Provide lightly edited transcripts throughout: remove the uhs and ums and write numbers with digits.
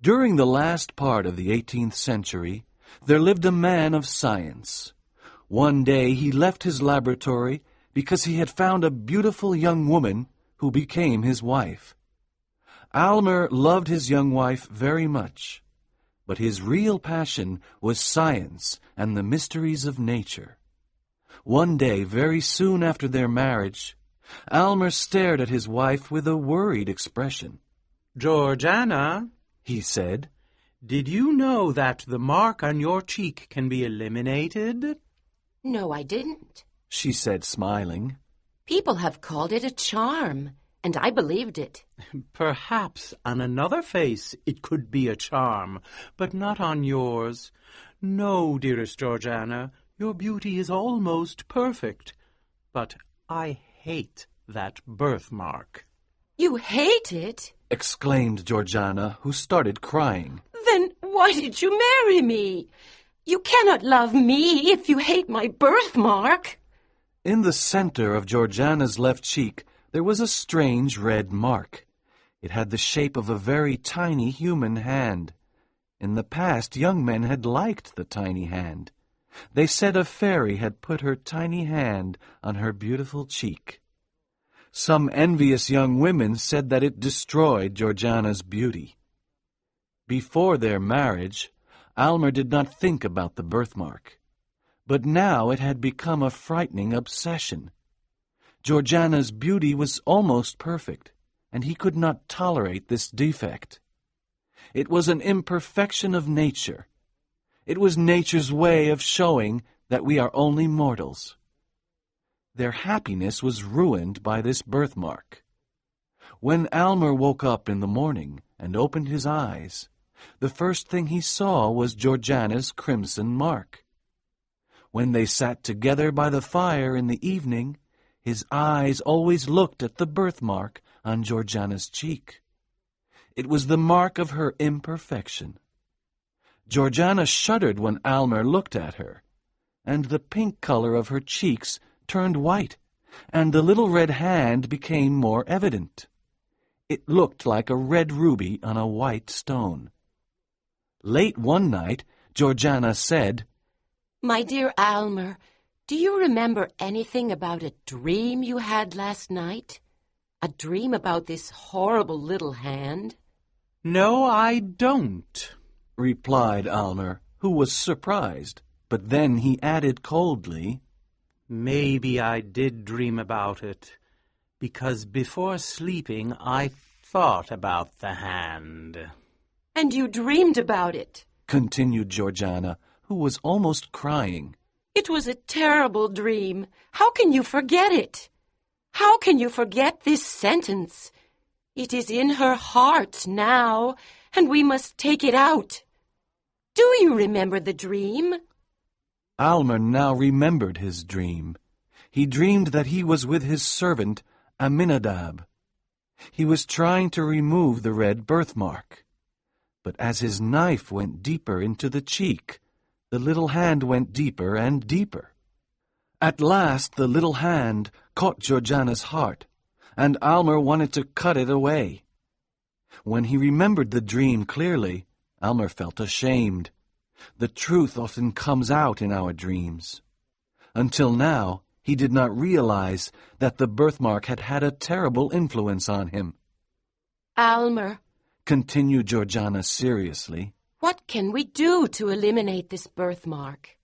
During the last part of the 18th century, there lived a man of science. One day he left his laboratory because he had found a beautiful young woman who became his wife. Aymer loved his young wife very much, but his real passion was science and the mysteries of nature. One day, very soon after their marriage, Aymer stared at his wife with a worried expression. "Georgiana," he said, "did you know that the mark on your cheek can be eliminated?" No, I didn't. she said, smiling. People have called it a charm, and I believed it. Perhaps on another face it could be a charm, but not on yours. No, dearest Georgiana, your beauty is almost perfect. But I hate that birthmark. You hate it? Exclaimed Georgiana, who started crying. Then why did you marry me? You cannot love me if you hate my birthmark. In the center of Georgiana's left cheek, there was a strange red mark. It had the shape of a very tiny human hand. In the past, young men had liked the tiny hand. They said a fairy had put her tiny hand on her beautiful cheek. Some envious young women said that it destroyed Georgiana's beauty. Before their marriage, Aymer did not think about the birthmark, but now it had become a frightening obsession. Georgiana's beauty was almost perfect, and he could not tolerate this defect. It was an imperfection of nature. It was nature's way of showing that we are only mortals. Their happiness was ruined by this birthmark. When Aymer woke up in the morning and opened his eyes, the first thing he saw was Georgiana's crimson mark. When they sat together by the fire in the evening, his eyes always looked at the birthmark on Georgiana's cheek. It was the mark of her imperfection. Georgiana shuddered when Aymer looked at her, and the pink color of her cheeks turned white, and the little red hand became more evident. It looked like a red ruby on a white stone. Late one night, Georgiana said, My dear Aymer, do you remember anything about a dream you had last night? A dream about this horrible little hand? "No, I don't," replied Aymer, who was surprised. But then he added coldly, "Maybe I did dream about it, because before sleeping I thought about the hand." And you dreamed about it? continued Georgiana, who was almost crying. It was a terrible dream. How can you forget it? How can you forget this sentence? It is in her heart now, and we must take it out. Do you remember the dream? Aymer now remembered his dream. He dreamed that he was with his servant, Aminadab. He was trying to remove the red birthmark. But as his knife went deeper into the cheek, the little hand went deeper and deeper. At last the little hand caught Georgiana's heart, and Aymer wanted to cut it away. When he remembered the dream clearly, Aymer felt ashamed. The truth often comes out in our dreams. Until now, he did not realize that the birthmark had had a terrible influence on him. Aymer, continued Georgiana seriously, what can we do to eliminate this birthmark?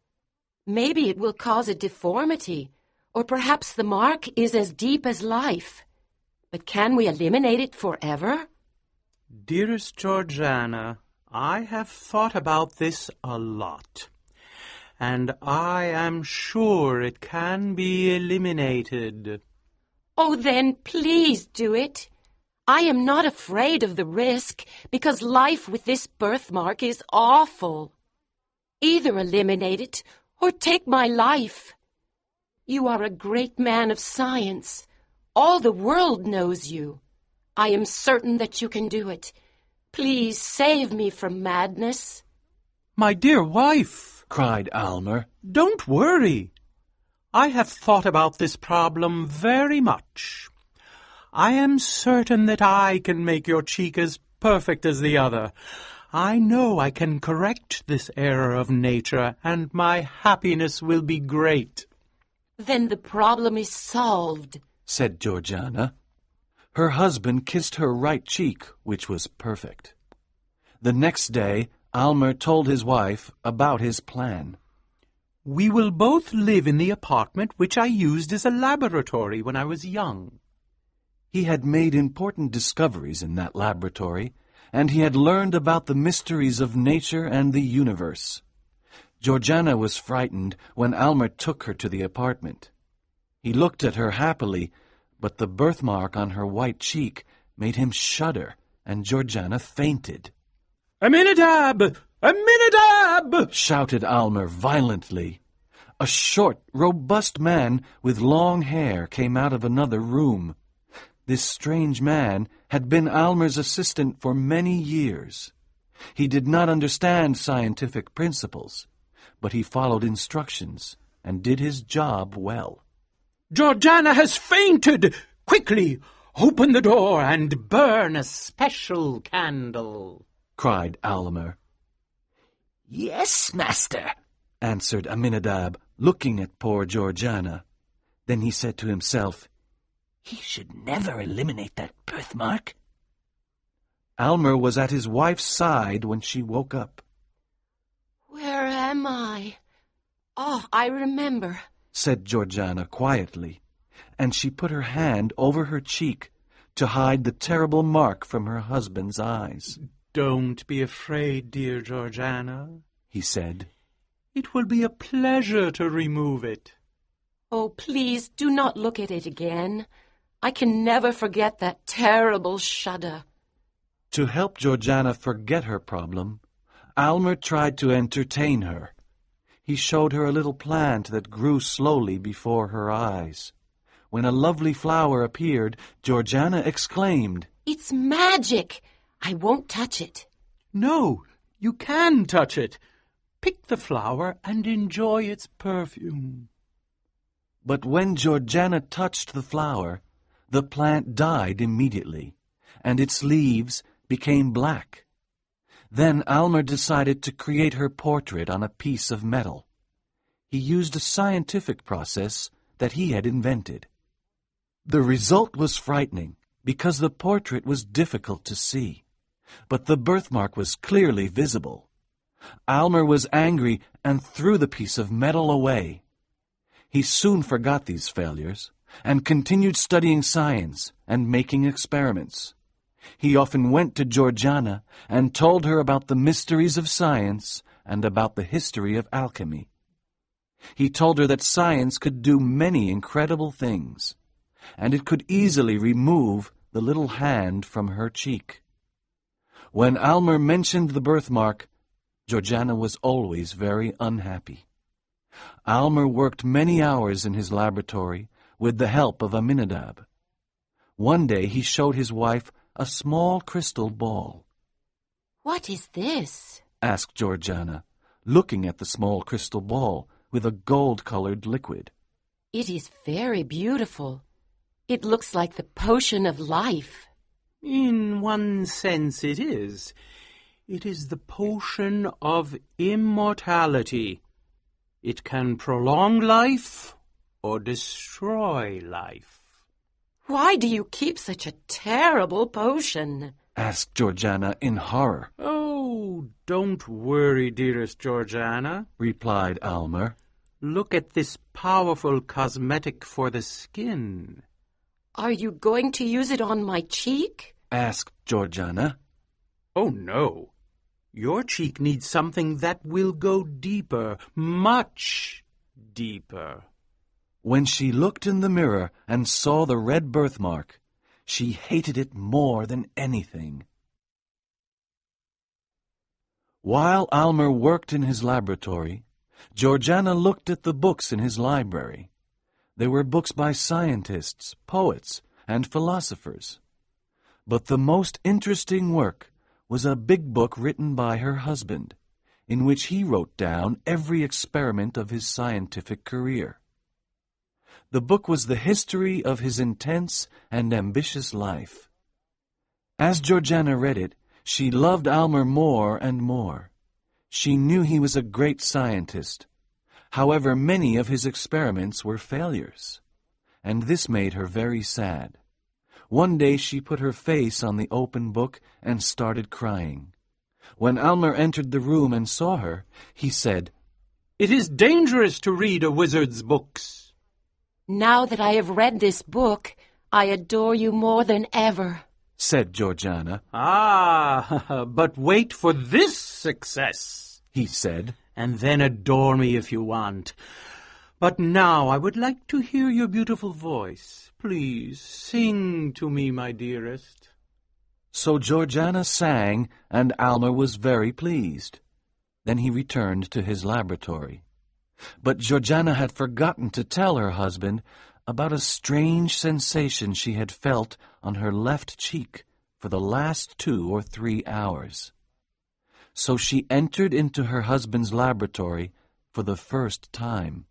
Maybe it will cause a deformity, or perhaps the mark is as deep as life. But can we eliminate it forever? "Dearest Georgiana, I have thought about this a lot, and I am sure it can be eliminated." Oh, then please do it. I am not afraid of the risk, because life with this birthmark is awful. Either eliminate it or take my life. You are a great man of science. All the world knows you. I am certain that you can do it. Please save me from madness. "My dear wife," cried Aymer, "don't worry. I have thought about this problem very much. I am certain that I can make your cheek as perfect as the other. I know I can correct this error of nature, and my happiness will be great. Then the problem is solved, said Georgiana. Her husband kissed her right cheek, which was perfect. The next day, Aymer told his wife about his plan. We will both live in the apartment which I used as a laboratory when I was young. He had made important discoveries in that laboratory, and he had learned about the mysteries of nature and the universe. Georgiana was frightened when Aymer took her to the apartment. He looked at her happily, but the birthmark on her white cheek made him shudder, and Georgiana fainted. "Aminadab! Aminadab!" shouted Aymer violently. A short, robust man with long hair came out of another room. This strange man had been Aymer's assistant for many years. He did not understand scientific principles, but he followed instructions and did his job well. "Georgiana has fainted! Quickly, open the door and burn a special candle," cried Aymer. "Yes, master," answered Aminadab, looking at poor Georgiana. Then he said to himself, "He should never eliminate that birthmark." Aymer was at his wife's side when she woke up. Where am I? Oh, I remember, said Georgiana quietly, and she put her hand over her cheek to hide the terrible mark from her husband's eyes. "Don't be afraid, dear Georgiana," he said. "It will be a pleasure to remove it." Oh, please do not look at it again. I can never forget that terrible shudder. To help Georgiana forget her problem, Aymer tried to entertain her. He showed her a little plant that grew slowly before her eyes. When a lovely flower appeared, Georgiana exclaimed, It's magic! I won't touch it. "No, you can touch it. Pick the flower and enjoy its perfume." But when Georgiana touched the flower, the plant died immediately, and its leaves became black. Then Aymer decided to create her portrait on a piece of metal. He used a scientific process that he had invented. The result was frightening, because the portrait was difficult to see, but the birthmark was clearly visible. Aymer was angry and threw the piece of metal away. He soon forgot these failures and continued studying science and making experiments. He often went to Georgiana and told her about the mysteries of science and about the history of alchemy. He told her that science could do many incredible things, and it could easily remove the little hand from her cheek. When Aymer mentioned the birthmark, Georgiana was always very unhappy. Aymer worked many hours in his laboratory with the help of Aminadab. One day he showed his wife a small crystal ball. What is this? asked Georgiana, looking at the small crystal ball with a gold-colored liquid. It is very beautiful. It looks like the potion of life. "In one sense it is. It is the potion of immortality. It can prolong life or destroy life." Why do you keep such a terrible potion? asked Georgiana in horror. "Oh, don't worry, dearest Georgiana," replied Aymer. "Look at this powerful cosmetic for the skin." Are you going to use it on my cheek? asked Georgiana. "Oh, no. Your cheek needs something that will go deeper, much deeper." When she looked in the mirror and saw the red birthmark, she hated it more than anything. While Aymer worked in his laboratory, Georgiana looked at the books in his library. They were books by scientists, poets, and philosophers. But the most interesting work was a big book written by her husband, in which he wrote down every experiment of his scientific career. The book was the history of his intense and ambitious life. As Georgiana read it, She loved Aymer more and more. She knew he was a great scientist. However, many of his experiments were failures, and this made her very sad. One day she put her face on the open book and started crying. When Aymer entered the room and saw her, he said, "It is dangerous to read a wizard's books." Now that I have read this book, I adore you more than ever, said Georgiana. "Ah, but wait for this success," he said, "and then adore me if you want. But now I would like to hear your beautiful voice. Please sing to me, my dearest." So Georgiana sang, and Aymer was very pleased. Then he returned to his laboratory. But Georgiana had forgotten to tell her husband about a strange sensation she had felt on her left cheek for the last 2 or 3 hours. So she entered into her husband's laboratory for the first time.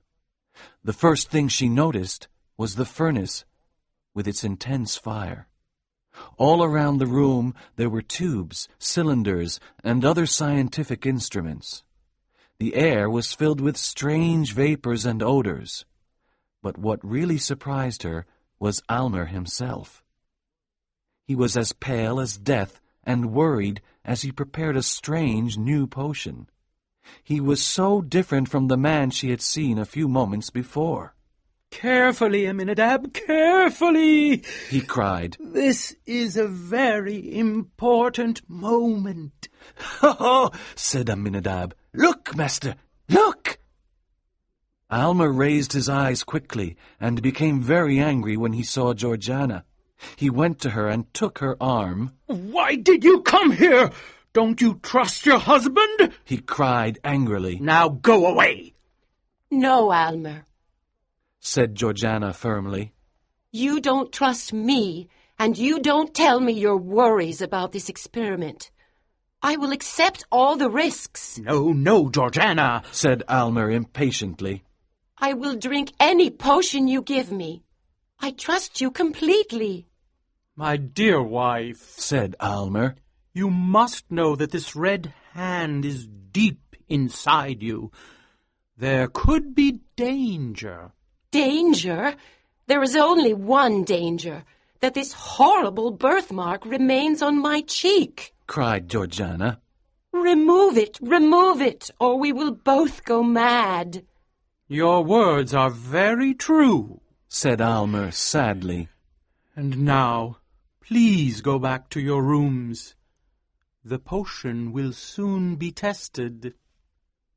The first thing she noticed was the furnace with its intense fire. All around the room there were tubes, cylinders, and other scientific instruments. The air was filled with strange vapors and odors. But what really surprised her was Aymer himself. He was as pale as death and worried as he prepared a strange new potion. He was so different from the man she had seen a few moments before. "Carefully, Aminadab, carefully!" he cried. "This is a very important moment." "Oh," said Aminadab. "Look, master, look!" Aymer raised his eyes quickly and became very angry when he saw Georgiana. He went to her and took her arm. "Why did you come here? Don't you trust your husband?" he cried angrily. "Now go away." No, Aymer. said Georgiana firmly. You don't trust me, and you don't tell me your worries about this experiment. I will accept all the risks. "No, no, Georgiana," said Aymer impatiently. I will drink any potion you give me. I trust you completely. "My dear wife," said Aymer, "you must know that this red hand is deep inside you. There could be danger." Danger? There is only one danger, that this horrible birthmark remains on my cheek. cried Georgiana. Remove it, or we will both go mad. "Your words are very true," said Aymer sadly. "And now, please go back to your rooms. The potion will soon be tested."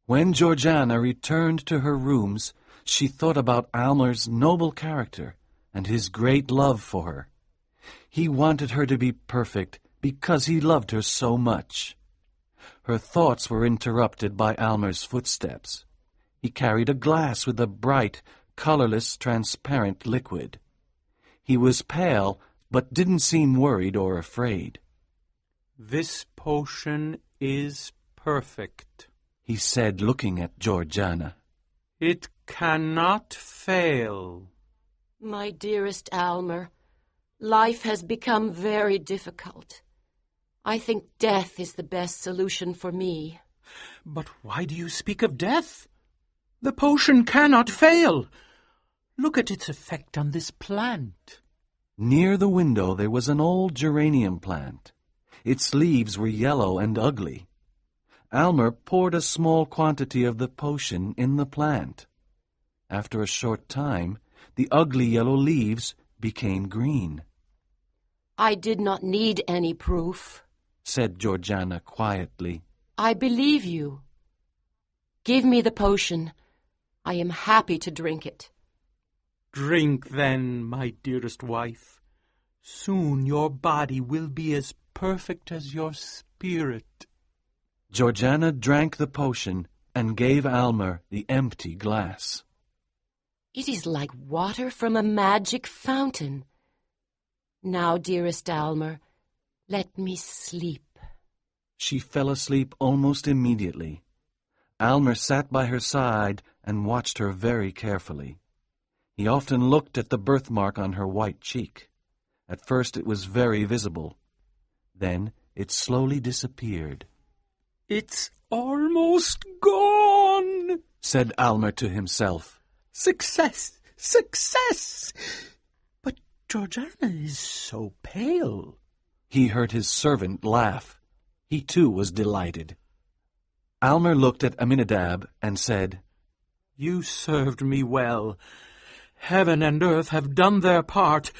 When Georgiana returned to her rooms, she thought about Aymer's noble character and his great love for her. He wanted her to be perfect because he loved her so much. Her thoughts were interrupted by Aymer's footsteps. He carried a glass with a bright, colorless, transparent liquid. He was pale, but didn't seem worried or afraid. "This potion is perfect," he said, looking at Georgiana. "It cannot fail." My dearest Aymer, life has become very difficult. I think death is the best solution for me. "But why do you speak of death? The potion cannot fail. Look at its effect on this plant." Near the window there was an old geranium plant. Its leaves were yellow and ugly. Aymer poured a small quantity of the potion in the plant. After a short time, the ugly yellow leaves became green. I did not need any proof, said Georgiana quietly. I believe you. Give me the potion. I am happy to drink it. "Drink then, my dearest wife. Soon your body will be as perfect as your spirit." Georgiana drank the potion and gave Aymer the empty glass. It is like water from a magic fountain. Now, dearest Aymer, let me sleep. She fell asleep almost immediately. Aymer sat by her side and watched her very carefully. He often looked at the birthmark on her white cheek. At first it was very visible. Then It slowly disappeared. "It's almost gone," said Aymer to himself. "Success! Success! But Georgiana is so pale." He heard his servant laugh. He too was delighted. Aymer looked at Aminadab and said, "You served me well. Heaven and earth have done their part.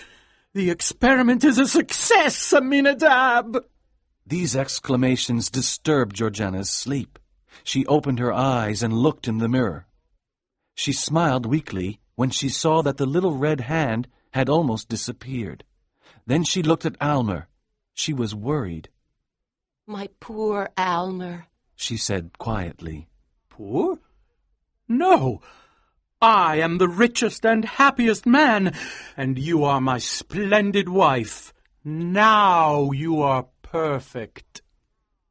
The experiment is a success, Aminadab!" These exclamations disturbed Georgiana's sleep. She opened her eyes and looked in the mirror. She smiled weakly when she saw that the little red hand had almost disappeared. Then she looked at Aymer. She was worried. My poor Aymer, she said quietly. "Poor? No! I am the richest and happiest man, and you are my splendid wife. Now you are perfect."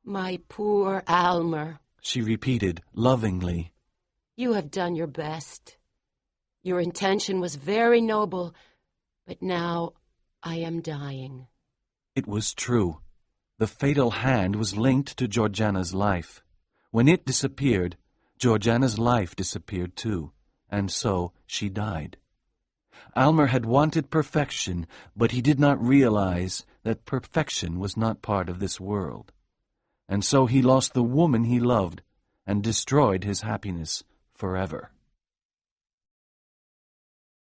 My poor Aymer, she repeated lovingly. You have done your best. Your intention was very noble, but now I am dying. It was true. The fatal hand was linked to Georgiana's life. When it disappeared, Georgiana's life disappeared too, and so she died. Aymer had wanted perfection, but he did not realize that perfection was not part of this world. And so he lost the woman he loved and destroyed his happiness forever.